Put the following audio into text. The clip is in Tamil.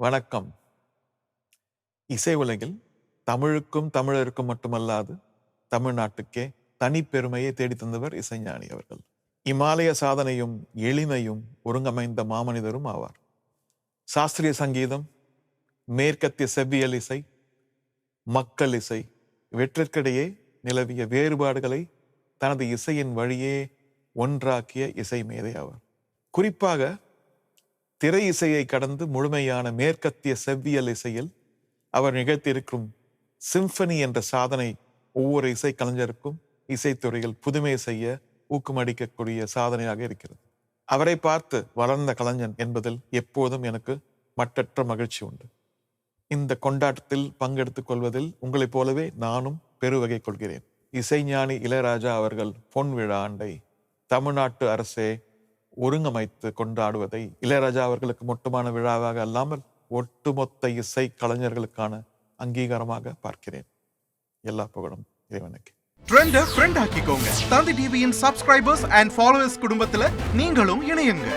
வணக்கம். இசை உலகில் தமிழுக்கும் தமிழருக்கும் மட்டுமல்லாது தமிழ்நாட்டுக்கே தனிப்பெருமையை தேடித் தந்தவர் இசைஞானி அவர்கள். இமாலய சாதனையும் எளிமையும் ஒருங்கமைந்த மாமனிதரும் ஆவார். சாஸ்திரிய சங்கீதம், மேற்கத்திய செவ்வியல் இசை, மக்கள் இசை இவற்றிற்கிடையே நிலவிய வேறுபாடுகளை தனது இசையின் வழியே ஒன்றாக்கிய இசை மேதை ஆவார். குறிப்பாக திரை இசையை கடந்து முழுமையான மேற்கத்திய செவ்வியல் இசையில் அவர் நிகழ்த்தியிருக்கும் சிம்பனி என்ற சாதனை ஒவ்வொரு இசை கலைஞருக்கும் இசைத்துறையில் புதுமை செய்ய ஊக்கமளிக்கக்கூடிய சாதனையாக இருக்கிறது. அவரை பார்த்து வளர்ந்த கலைஞன் என்பதில் எப்போதும் எனக்கு மட்டற்ற மகிழ்ச்சி உண்டு. இந்த கொண்டாட்டத்தில் பங்கெடுத்துக் கொள்வதில் உங்களைப் போலவே நானும் பெருவகை கொள்கிறேன். இசைஞானி இளையராஜா அவர்கள் பொன் விழா ஆண்டை தமிழ்நாட்டு அரசே ஒருங்கமைத்து கொண்டாடுவதை இளையராஜா அவர்களுக்கு மட்டுமான விழாவாக அல்லாமல் ஒட்டுமொத்த இசை கலைஞர்களுக்கான அங்கீகாரமாக பார்க்கிறேன். எல்லா புகழும் இறைவனுக்கு. ட்ரெண்ட ஃப்ரெண்ட் ஆக்கிக்கோங்க. தந்தி டிவியின் சப்ஸ்கிரைபர்ஸ் அண்ட் ஃபாலோவர்ஸ் குடும்பத்துல நீங்களும் இணையுங்க.